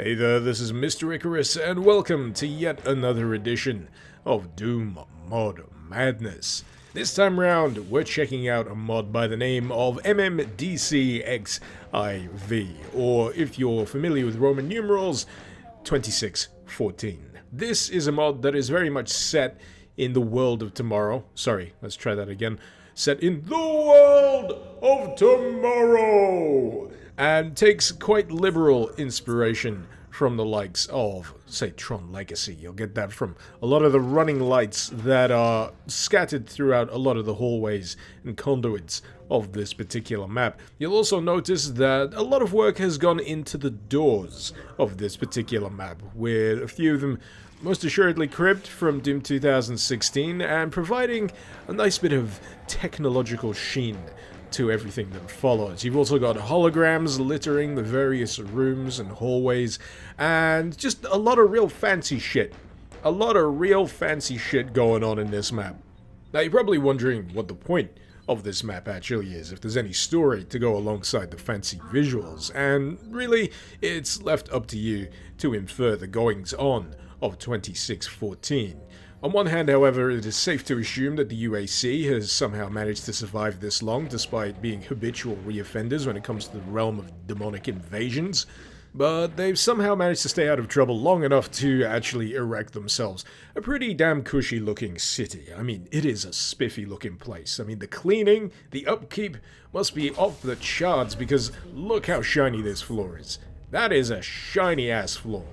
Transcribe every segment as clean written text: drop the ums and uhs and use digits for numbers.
Hey there, this is Mr. Icarus, and welcome to yet another edition of Doom Mod Madness. This time round, we're checking out a mod by the name of MMDCXIV, or if you're familiar with Roman numerals, 2614. This is a mod that is very much set in the world of tomorrow. Sorry, let's try that again. Set in the world of tomorrow! And takes quite liberal inspiration from the likes of, say, Tron Legacy. You'll get that from a lot of the running lights that are scattered throughout a lot of the hallways and conduits of this particular map. You'll also notice that a lot of work has gone into the doors of this particular map, with a few of them most assuredly cribbed from Doom 2016 and providing a nice bit of technological sheen to everything that follows. You've also got holograms littering the various rooms and hallways, and just a lot of real fancy shit. A lot of real fancy shit going on in this map. Now you're probably wondering what the point of this map actually is, if there's any story to go alongside the fancy visuals, and really, it's left up to you to infer the goings-on of 2614. On one hand, however, it is safe to assume that the UAC has somehow managed to survive this long, despite being habitual reoffenders when it comes to the realm of demonic invasions. But they've somehow managed to stay out of trouble long enough to actually erect themselves a pretty damn cushy looking city. I mean, it is a spiffy looking place. I mean, the cleaning, the upkeep must be off the charts, because look how shiny this floor is. That is a shiny ass floor.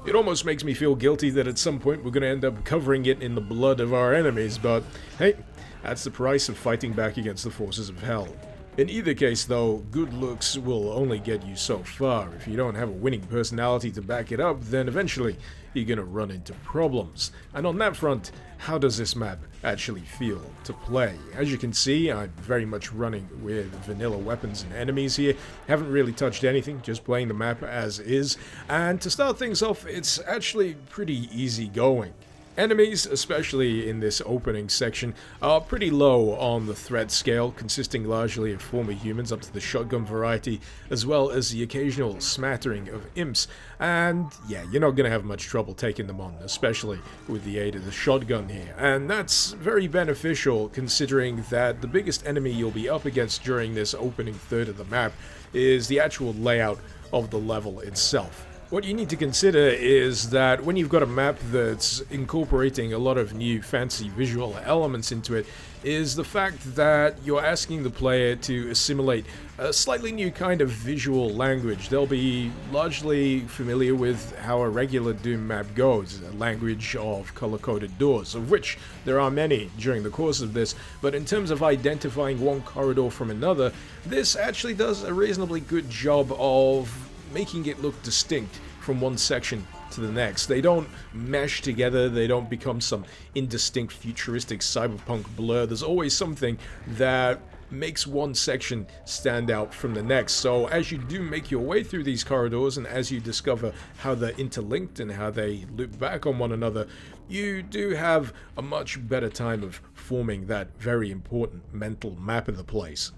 It almost makes me feel guilty that at some point we're going to end up covering it in the blood of our enemies, but hey, that's the price of fighting back against the forces of hell. In either case though, good looks will only get you so far. If you don't have a winning personality to back it up, then eventually you're going to run into problems. And on that front, how does this map actually feel to play? As you can see, I'm very much running with vanilla weapons and enemies here. Haven't really touched anything, just playing the map as is. And to start things off, it's actually pretty easy going. Enemies, especially in this opening section, are pretty low on the threat scale, consisting largely of former humans up to the shotgun variety, as well as the occasional smattering of imps. And yeah, you're not going to have much trouble taking them on, especially with the aid of the shotgun here. And that's very beneficial, considering that the biggest enemy you'll be up against during this opening third of the map is the actual layout of the level itself. What you need to consider is that when you've got a map that's incorporating a lot of new fancy visual elements into it, is the fact that you're asking the player to assimilate a slightly new kind of visual language. They'll be largely familiar with how a regular Doom map goes, a language of color-coded doors, of which there are many during the course of this, but in terms of identifying one corridor from another, this actually does a reasonably good job of making it look distinct from one section to the next. They don't mesh together, they don't become some indistinct futuristic cyberpunk blur. There's always something that makes one section stand out from the next. So as you do make your way through these corridors, and as you discover how they're interlinked and how they loop back on one another, you do have a much better time of forming that very important mental map of the place.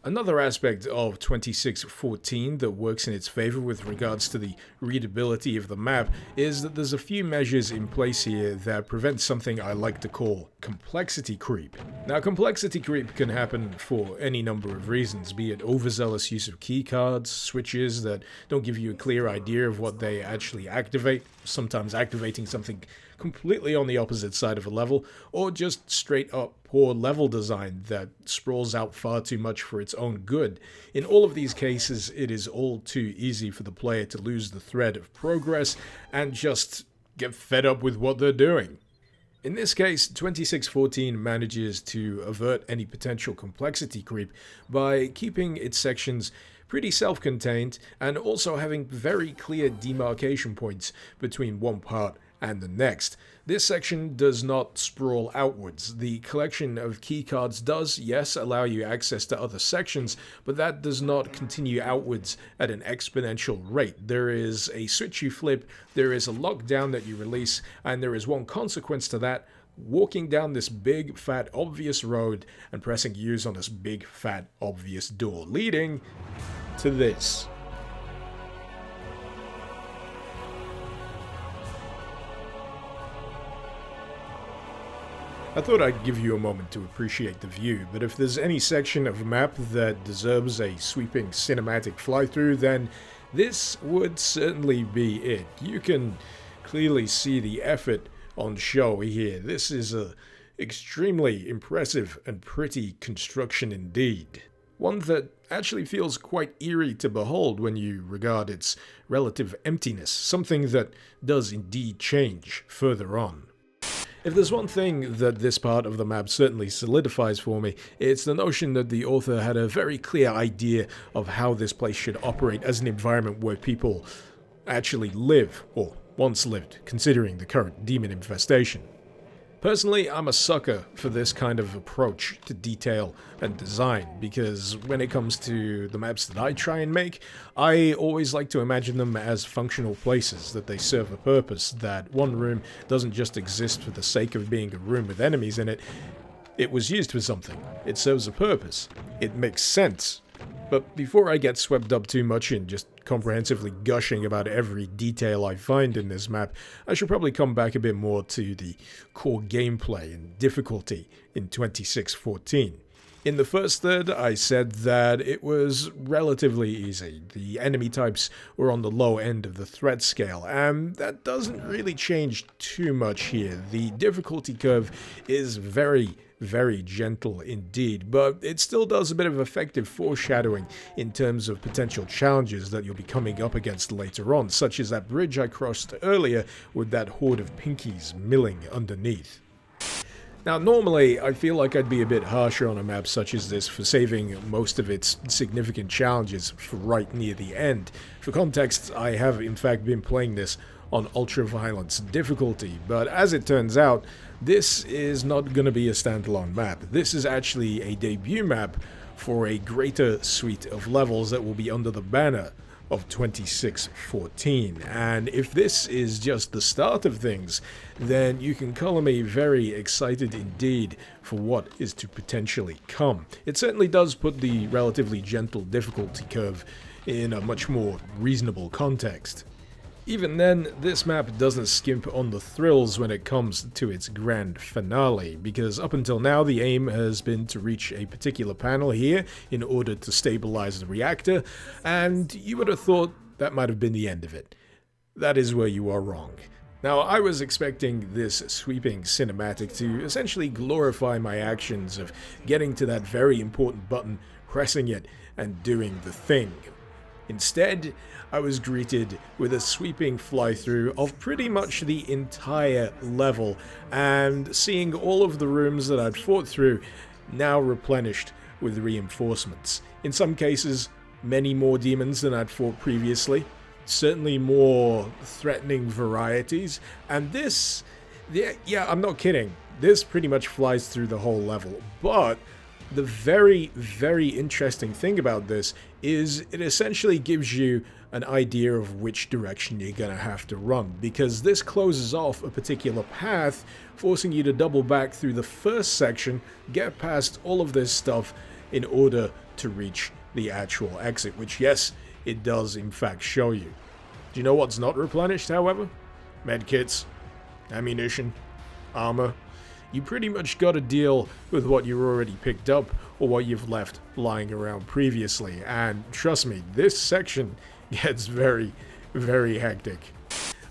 Another aspect of 2614 that works in its favor with regards to the readability of the map is that there's a few measures in place here that prevent something I like to call complexity creep. Now, complexity creep can happen for any number of reasons, be it overzealous use of keycards, switches that don't give you a clear idea of what they actually activate, sometimes activating something completely on the opposite side of a level, or just straight up poor level design that sprawls out far too much for its own good. In all of these cases, it is all too easy for the player to lose the thread of progress and just get fed up with what they're doing. In this case, 2614 manages to avert any potential complexity creep by keeping its sections pretty self-contained and also having very clear demarcation points between one part and the next. This section does not sprawl outwards. The collection of keycards does, yes, allow you access to other sections, but that does not continue outwards at an exponential rate. There is a switch you flip, there is a lockdown that you release, and there is one consequence to that: walking down this big, fat, obvious road and pressing use on this big, fat, obvious door, leading to this. I thought I'd give you a moment to appreciate the view, but if there's any section of a map that deserves a sweeping cinematic fly-through, then this would certainly be it. You can clearly see the effort on show here. This is a extremely impressive and pretty construction indeed. One that actually feels quite eerie to behold when you regard its relative emptiness, something that does indeed change further on. If there's one thing that this part of the map certainly solidifies for me, it's the notion that the author had a very clear idea of how this place should operate as an environment where people actually live, or once lived, considering the current demon infestation. Personally, I'm a sucker for this kind of approach to detail and design, because when it comes to the maps that I try and make, I always like to imagine them as functional places, that they serve a purpose, that one room doesn't just exist for the sake of being a room with enemies in it. It was used for something. It serves a purpose. It makes sense. But before I get swept up too much in just comprehensively gushing about every detail I find in this map, I should probably come back a bit more to the core gameplay and difficulty in 2614. In the first third, I said that it was relatively easy. The enemy types were on the low end of the threat scale, and that doesn't really change too much here. The difficulty curve is very gentle indeed, but it still does a bit of effective foreshadowing in terms of potential challenges that you'll be coming up against later on, such as that bridge I crossed earlier with that horde of pinkies milling underneath. Now, normally, I feel like I'd be a bit harsher on a map such as this for saving most of its significant challenges for right near the end. For context, I have in fact been playing this on ultra-violence difficulty, but as it turns out, this is not going to be a standalone map. This is actually a debut map for a greater suite of levels that will be under the banner of 2614, and if this is just the start of things, then you can color me very excited indeed for what is to potentially come. It certainly does put the relatively gentle difficulty curve in a much more reasonable context. Even then, this map doesn't skimp on the thrills when it comes to its grand finale, because up until now the aim has been to reach a particular panel here in order to stabilize the reactor, and you would have thought that might have been the end of it. That is where you are wrong. Now, I was expecting this sweeping cinematic to essentially glorify my actions of getting to that very important button, pressing it, and doing the thing. Instead, I was greeted with a sweeping fly-through of pretty much the entire level, and seeing all of the rooms that I'd fought through now replenished with reinforcements. In some cases, many more demons than I'd fought previously, certainly more threatening varieties, and this, yeah, I'm not kidding, this pretty much flies through the whole level, but the very interesting thing about this is it essentially gives you an idea of which direction you're gonna have to run, because this closes off a particular path, forcing you to double back through the first section, get past all of this stuff in order to reach the actual exit, which, yes, it does in fact show you. Do you know what's not replenished, however? Medkits, ammunition, armor. You pretty much got to deal with what you already picked up or what you've left lying around previously, and trust me, this section gets very hectic.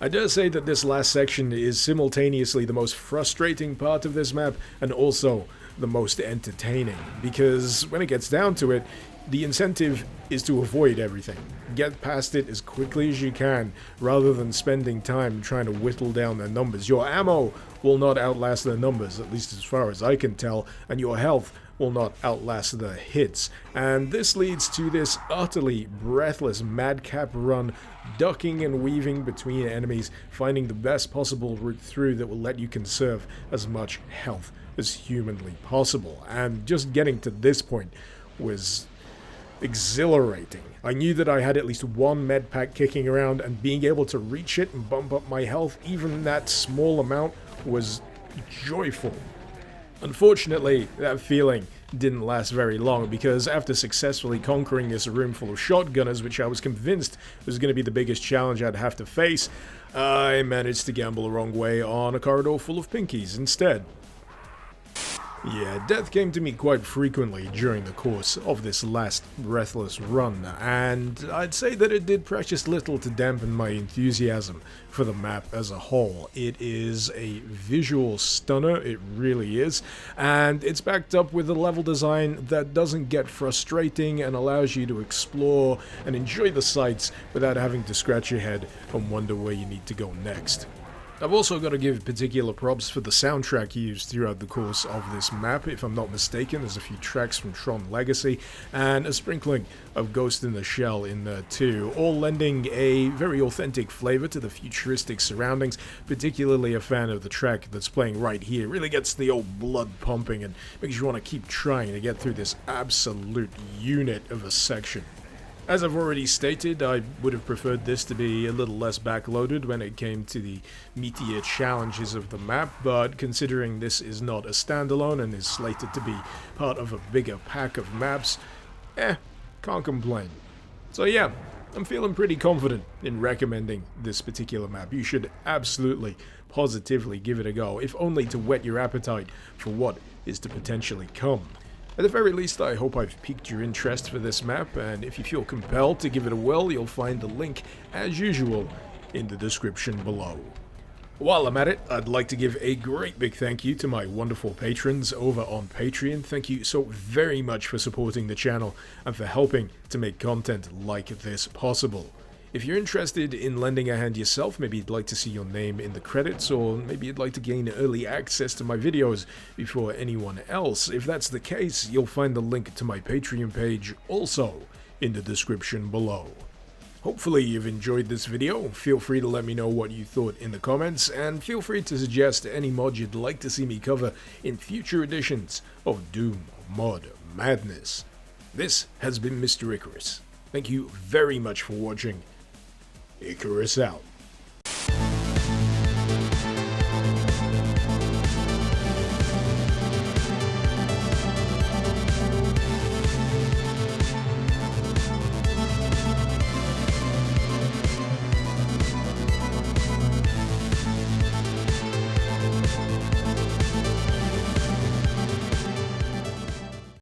I dare say that this last section is simultaneously the most frustrating part of this map and also the most entertaining, because when it gets down to it, the incentive is to avoid everything. Get past it as quickly as you can, rather than spending time trying to whittle down their numbers. Your ammo will not outlast their numbers, at least as far as I can tell, and your health will not outlast the hits. And this leads to this utterly breathless madcap run, ducking and weaving between enemies, finding the best possible route through that will let you conserve as much health as humanly possible. And just getting to this point was exhilarating. I knew that I had at least one med pack kicking around, and being able to reach it and bump up my health, even that small amount, was joyful. Unfortunately, that feeling didn't last very long, because after successfully conquering this room full of shotgunners, which I was convinced was going to be the biggest challenge I'd have to face, I managed to gamble the wrong way on a corridor full of pinkies instead. Yeah, death came to me quite frequently during the course of this last Breathless run, and I'd say that it did precious little to dampen my enthusiasm for the map as a whole. It is a visual stunner, it really is, and it's backed up with a level design that doesn't get frustrating and allows you to explore and enjoy the sights without having to scratch your head and wonder where you need to go next. I've also got to give particular props for the soundtrack used throughout the course of this map. If I'm not mistaken, there's a few tracks from Tron Legacy and a sprinkling of Ghost in the Shell in there too, all lending a very authentic flavor to the futuristic surroundings. Particularly a fan of the track that's playing right here. It really gets the old blood pumping and makes you want to keep trying to get through this absolute unit of a section. As I've already stated, I would have preferred this to be a little less backloaded when it came to the meatier challenges of the map, but considering this is not a standalone and is slated to be part of a bigger pack of maps, can't complain. So yeah, I'm feeling pretty confident in recommending this particular map. You should absolutely, positively give it a go, if only to whet your appetite for what is to potentially come. At the very least, I hope I've piqued your interest for this map, and if you feel compelled to give it a whirl, you'll find the link, as usual, in the description below. While I'm at it, I'd like to give a great big thank you to my wonderful patrons over on Patreon. Thank you so very much for supporting the channel and for helping to make content like this possible. If you're interested in lending a hand yourself, maybe you'd like to see your name in the credits, or maybe you'd like to gain early access to my videos before anyone else, if that's the case, you'll find the link to my Patreon page also in the description below. Hopefully you've enjoyed this video. Feel free to let me know what you thought in the comments, and feel free to suggest any mod you'd like to see me cover in future editions of Doom Mod Madness. This has been Mr. Icarus. Thank you very much for watching. Icarus out.